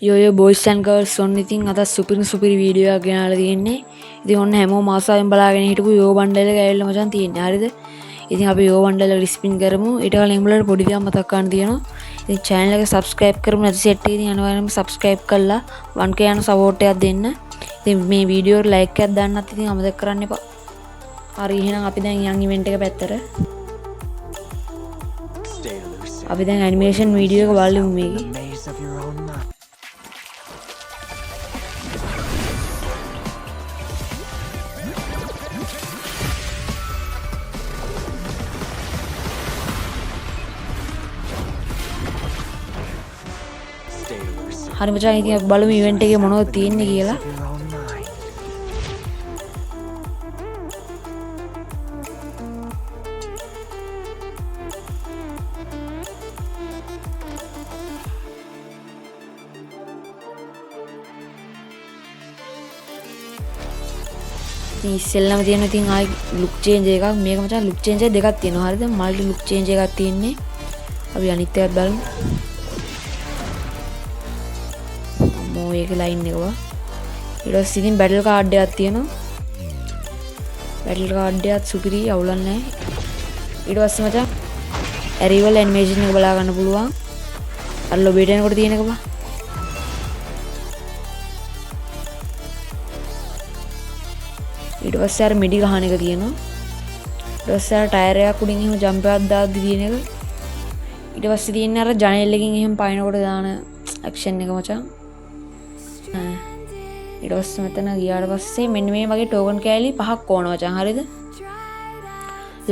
යෝ boys and girls ඔන්න ඉතින් අද සුපිරි වීඩියෝ එකක් ගෙනාලා තියෙන්නේ. ඉතින් ඔන්න හැමෝම ආසාවෙන් බලාගෙන හිටපු යෝ බණ්ඩල් එක ඇවිල්ලා මචං තියෙන්නේ. හරිද? ඉතින් අපි යෝ බණ්ඩල් එක රිස්පින් කරමු. ඊට කලින් උඹලට පොඩි දෙයක් මතක් කරන්න තියෙනවා. ඉතින් channel එක subscribe කරමු නැති සෙට් එකේ ඉතින් අනිවාර්යෙන්ම subscribe කරලා 1k යන support එකක් දෙන්න. ඉතින් මේ වීඩියෝ එකට like එකක් දාන්නත් ඉතින් අමතක කරන්න එපා. හරි එහෙනම් අපි දැන් යන් ඉවෙන්ට් එක පැත්තට. අපි දැන් animation වීඩියෝ එක බලමු මේකේ. හරි මචං ඉතින් අපි බලමු ඉවෙන්ට් එකේ මොනවද තියෙන්නේ කියලා. ඉතින් ඉස්සෙල්ලාම තියෙන ඉතින් ආයි ලුක් චේන්ජ් එකක්. මේක මචං ලුක් චේන්ජ් එක දෙකක් තියෙනවා. හරිද? මල්ටි ලුක් චේන්ජ් එකක් තියෙන්නේ. අපි අනිත් එකත් බලමු. ඒක ලයින් එකවා ඊට පස්සේ ඉතින් බැටල් කාඩ් එකක් තියෙනවා. බැටල් කාඩ් එකත් සුපිරි අවුලක් නැහැ. ඊට පස්සේ මචං ඇරිවල් ඇනිමේෂන් එක බලා ගන්න පුළුවන්. අර ලොබේට එනකොට තියෙන එක බා. ඊට පස්සේ අර මිඩි ගහන එක තියෙනවා. ඊට පස්සේ අර ටයර් එකක් උඩින් එහෙම ජම්ප් එකක් දාද්දි තියෙන එක. ඊට පස්සේ තියෙන්නේ අර ජනේල් එකකින් එහෙම පයින්නකොට දාන ඇක්ෂන් එක මචං. ඊට පස්සේ මෙතන ගියාට පස්සේ මෙන්න මේ වගේ ටෝකන් කෑලි 5ක් ඕන මචං. හරිද?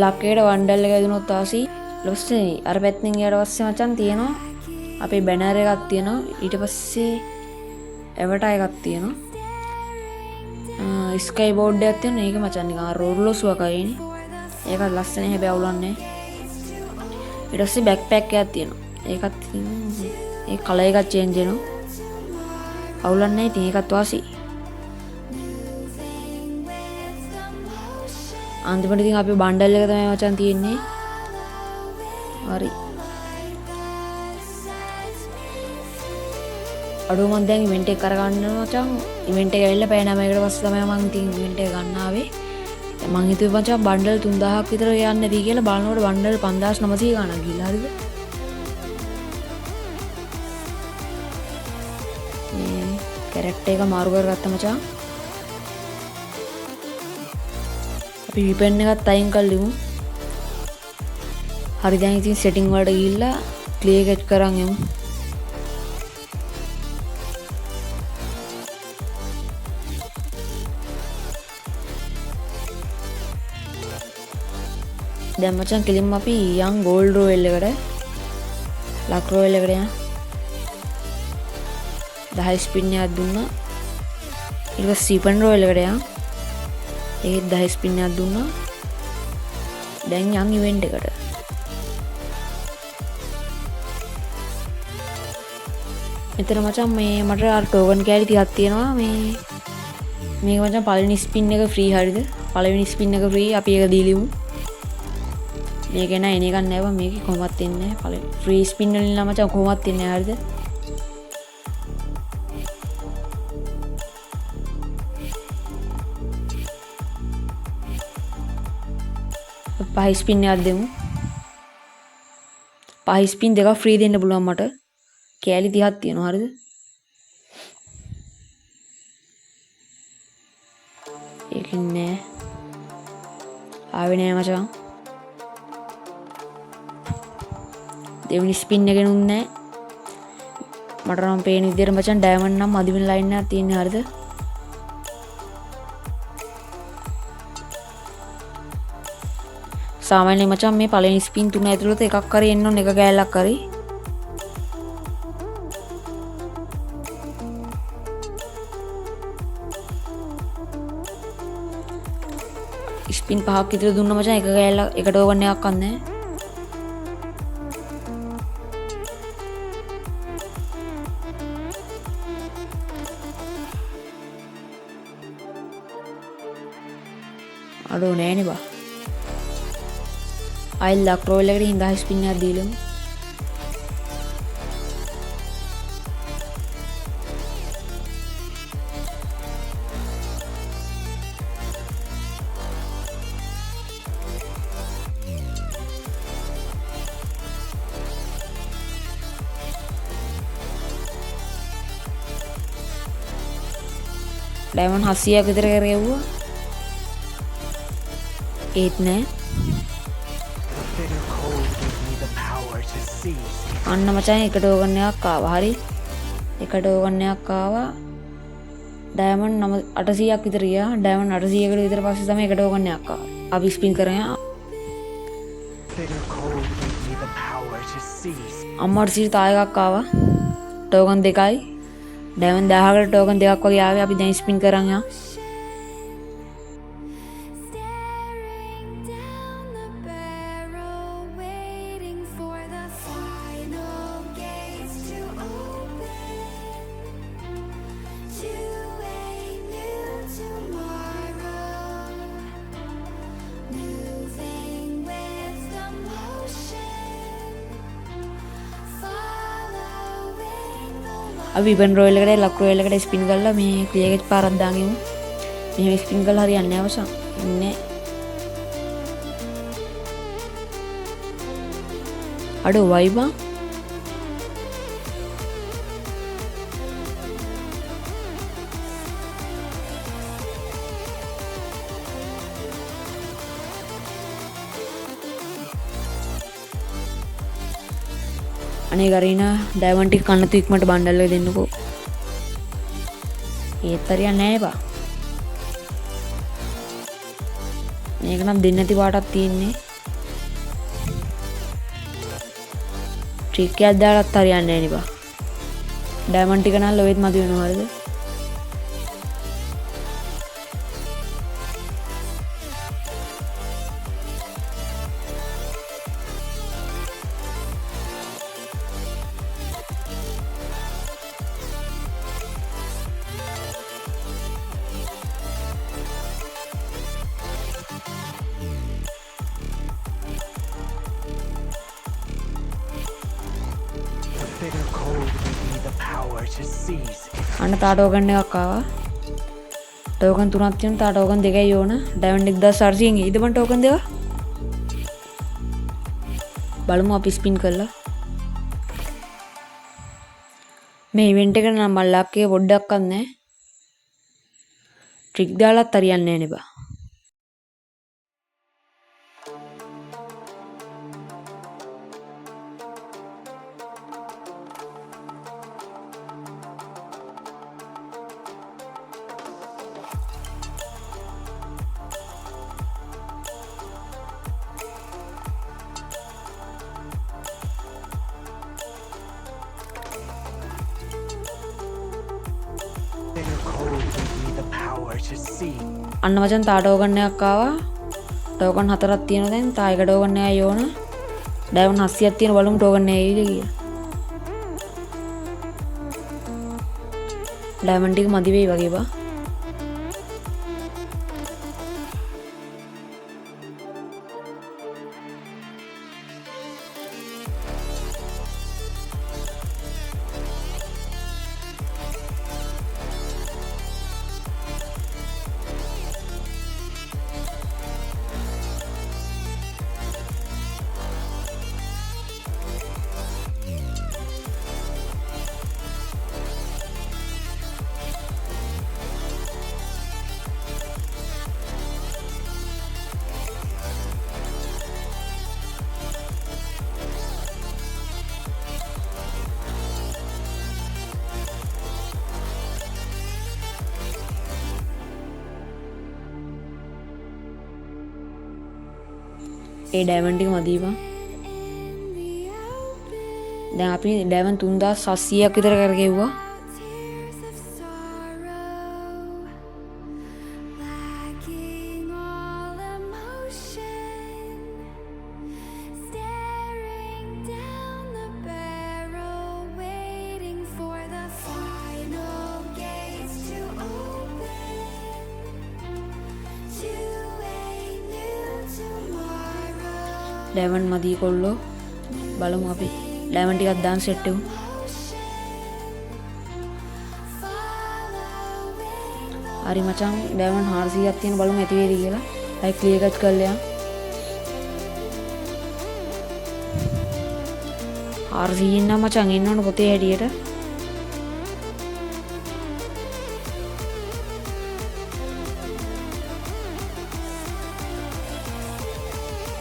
ලක්කේට වන්ඩල් එක දුනොත් ආසි. ඊට පස්සේ අර පැත්තෙන් ගියාට පස්සේ මචං තියෙනවා අපේ බැනර් එකක් තියෙනවා. ඊට පස්සේ එවටා එකක් තියෙනවා. ස්කයි බෝඩ් එකක් තියෙනවා. ඒක මචං නිකන් රෝල්ලොස් වගේනේ. ඒක ලස්සනයි හැබැයි අවුලක් නැහැ. ඊට පස්සේ බෑක්පැක් එකක් තියෙනවා. ඒකත් ඒ කලර් එකක් චේන්ජ් වෙනවා. අවුලක් නැහැ. ඉතින් ඒකත් වාසි. අන්තිමට ඉතින් අපි බණ්ඩල් එක තමයි මචං තියෙන්නේ. හරි. අඩුව මම දැන් ඉවෙන්ට් එක කරගන්නවා මචං. ඉවෙන්ට් එක ඇවිල්ලා පැය 9කට පස්සේ තමයි මම ඉතින් ඉවෙන්ට් එක ගන්න ආවේ. මං හිතුවේ මචං බණ්ඩල් 3000ක් විතර යන්න ඇති කියලා. බලනකොට බණ්ඩල් 5900 ගණන් ගිහලා. හරිද? කැරක්ටර් එක මාරු කරගත්තා මචං. අපි විපෙන් එකත් අයින් කරලිමු. හරි දැන් ඉතින් සෙටින් වලට ගිහිල්ලා ක්ලියර් ගෙට් කරන් යමු. දැන් මචං කෙලින්ම අපි යන් ගෝල්ඩ් රෝයල් එකට ලක් රෝයල් එකට යන්න. 10 ස්පින් එකක් දුන්නා. ඊට පස්සේ සීපන් රෝයල් එකට යන්න. ඒකෙත් 10 ස්පින් එකක් දුන්නා. දැන් යන් ඉවෙන්ට් එකට. මෙතන මචං මේ මට අර ටෝකන් කෑලි 30ක් තියෙනවා. මේක මචං පළවෙනි ස්පින් එක ෆ්‍රී. හරිද? පළවෙනි ස්පින් එක ෆ්‍රී. අපි ඒක දීලිමු. මේක නෑ එන එකක් නෑ බං. මේකේ කොහොමවත් එන්නේ නැහැ. පළවෙනි ෆ්‍රී ස්පින් වලින් නම් මචං කොහොමවත් එන්නේ නැහැ. හරිද? පහ ස්පින් එකක් දෙමු. පහ ස්පින් දෙකක් ෆ්‍රී දෙන්න පුළුවන් මට. කෑලි 30ක් තියෙනවා. හරිද? ඒකින් නෑ. ආවේ නෑ මචං. දෙවෙනි ස්පින් එකෙනුත් නෑ. මට නම් පේන විදියට මචං ඩයමන්ඩ් නම් මදි වෙන ලයින් එකක් තියෙන්නේ. හරිද? සාමාන්‍යයෙන් මචං මේ පළවෙනි ස්පින් තුන ඇතුළත එකක් හරි එන්න ඕන. එක කෑල්ලක් හරි. ස්පින් 5ක් විතර දුන්න මචං. එක කෑල්ලක් එක ටෝකන් එකක් අන්නේ. අඩෝ නෑනේ බා. ආයි ලක් රෝල් එකට හින්දා ස්පින් එකක් දීලමු. ඩයමන්ඩ් 700ක් විතර කරගෙව්වා. ඒත් නෑ. අන්න මචං එක ටෝකන් එකක් ආවා. හරි. එක ටෝකන් එකක් ආවා. ඩයමන්ඩ් 800ක් විතර ගියා. ඩයමන්ඩ් 800කට විතර පස්සේ තමයි එක ටෝකන් එකක් ආවා. අපි ස්පින් කරගෙන අම්මට සිට තාය එකක් ආවා. ටෝකන් දෙකයි. ඩයමන්ඩ් 1000කට ටෝකන් දෙකක් වගේ ආවේ. අපි දැන් ස්පින් කරන් යනවා. අපි ඉබන් රොයල් එකට ලක් රොයල් එකට ස්පින් කරලා මේ ක්ලියර් එකේ පාරක් දාගෙන මෙහෙම ස්පින් කරලා හරියන්නේ නැහැ වසන්. ඉන්නේ අඩෝ වයිබා අනේ ගරීනා ඩයමන්ඩ් ටික කන්න තුක්මට බණ්ඩල් එක දෙන්නකෝ. ඒත් හරියන්නේ නැහැ බා. මේක නම් දෙන්න නැති පාටක් තියෙන්නේ. ට්‍රික් එකක් දාලත් හරියන්නේ නැහැ නේ බා. ඩයමන්ඩ් ටික නම් ලොවෙත් මදි වෙනවා හරිද? අන්න තා ටෝකන් එකක් ආවා. ටෝකන් 3ක් තියෙනවා. තා ටෝකන් 2යි ඕන. ඩයමන්ඩ් 1800න් ඊද බන් ටෝකන් දෙක. බලමු අපි ස්පින් කරලා. මේ ඉවෙන්ට් එකට නම් මල් ලක් එක පොඩ්ඩක්වත් නැහැ. ට්‍රික් දාලත් හරියන්නේ නැහැ නේ බා. අන්න මචං තා ටෝකන් එකක් ආවා. ටෝකන් 4ක් තියෙනවා දැන්. තා එක ටෝකන් එකයි ඕන. ඩයමන්ඩ් 700ක් තියෙන බලමු ටෝකන් එක එයිද කියලා. ඩයමන්ඩ් ටික මදි වෙයි වගේ බා. ඒ ඩයමන්ඩ් ටික මදි බං. දැන් අපි ඩයමන්ඩ් 3700ක් විතර කරගෙව්වා. ඩයමන්ඩ් මදි කොල්ලෝ. බලමු අපි ඩයමන්ඩ් ටිකක් දාන්න සෙට් වෙමු. හරි මචං ඩයමන්ඩ් 400ක් තියෙන බලමු ඇති වේද කියලා. අය ක්ලියර් කට් කරලා යන්න. 400 නම් මචං එන්න ඕන පොතේ හැටියට.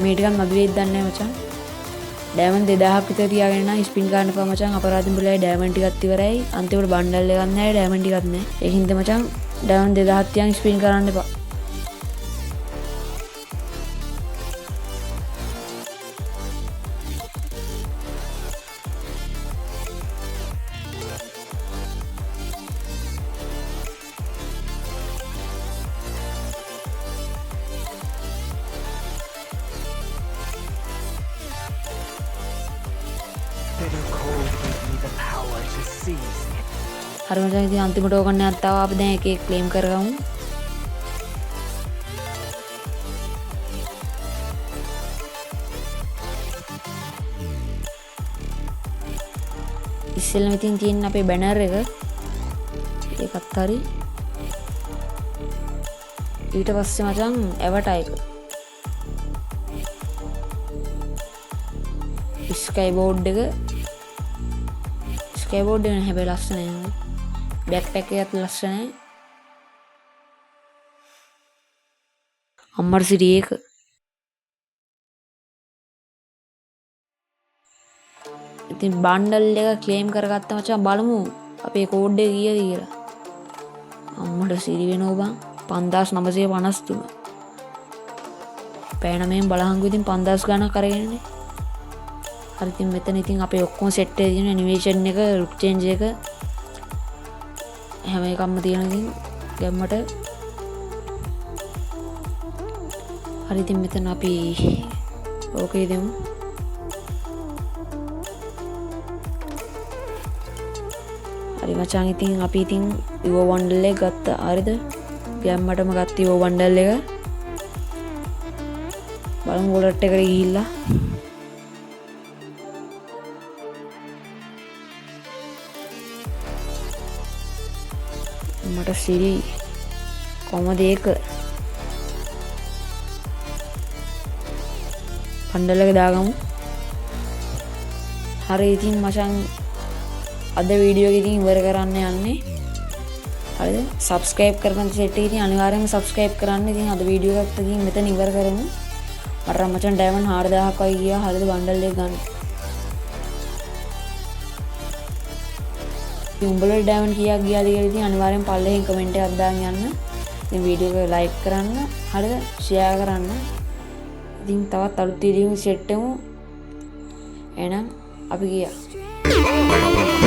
මේ ටිකක් මදි වෙයිද දන්නේ නැහැ මචං. ඩයමන්ඩ් 2000ක් විතර තියාගෙන නම් ස්පින් ගන්න එපා මචං. අපරාධෙන් බුලයි ඩයමන්ඩ් ටිකක් ඉවරයි. අන්තිමට බණ්ඩල් එකක් නැහැ ඩයමන්ඩ් ටිකක් නැහැ. ඒකින්ද මචං ඩයමන්ඩ් 2000ක් තියන් ස්පින් කරන්න එපා. හරි මචං ඉතින් අන්තිමට ඕකන්න නැත්තාව අපි දැන් එක එක ක්ලේම් කරගමු. ඉස්සෙල්ලම ඉතින් තියෙන අපේ බැනර් එක ඒකත් හරි. ඊට පස්සේ මචං ඇවටා එක ස්කයි බෝඩ් එක ස්කයි බෝඩ් එක හැබැයි ලස්සනයි. බැක්පැක් එකත් ලස්සනයි. අම්මර සිටි එක ඉතින් බණ්ඩල් එක ක්ලේම් කරගත්ත මචං. බලමු අපේ කෝඩ් එක කීයද කියලා. අම්මට සිරි වෙනව බං 5953. පෑනමෙන් බලහංගු ඉතින් 5000 ගණක් අරගෙනනේ. හරි ඉතින් මෙතන ඉතින් අපේ ඔක්කොම සෙට් එකේ තියෙන ඇනිමේෂන් එක ලුක් චේන්ජ් එක හැම එකක්ම තියෙන ඉතින් ගැම්මට. හරි ඉතින් මෙතන අපි ඕකේ දෙමු. හරි මචං ඉතින් අපි ඉතින් ඉවෝ බණ්ඩල් එක ගත්තා. හරිද? ගැම්මටම ගත්ත ඉවෝ බණ්ඩල් එක. බලමු වොලට් එකට ගිහිල්ලා. මට සිරි කොහමද ඒක බණ්ඩල් එක දාගමු. හරි ඉතින් මචං අද වීඩියෝ එක ඉතින් ඉවර කරන්න යන්නේ. හරිද? සබ්ස්ක්‍රයිබ් කරගන්න සෙට් එක ඉතින් අනිවාර්යෙන්ම සබ්ස්ක්‍රයිබ් කරන්න. ඉතින් අද වීඩියෝ එකත් ඉතින් මෙතන ඉවර කරමු. මට මචං ඩයමන්ඩ් 4000ක් වගේ ගියා. හරිද? බණ්ඩල් එක ගන්න. ඉතින් උඹලට ඩයමන්ඩ් කීයක් ගියාද කියලා ඉතින් අනිවාර්යෙන් පල්ලෙහෙන් කමෙන්ට් එකක් දාන්න යන්න. ඉතින් වීඩියෝ එක ලයික් කරන්න. හරිද? ෂෙයා කරන්න. ඉතින් තවත් අලුත් වීඩියෝ සෙට් එකමු. එහෙනම් අපි ගියා.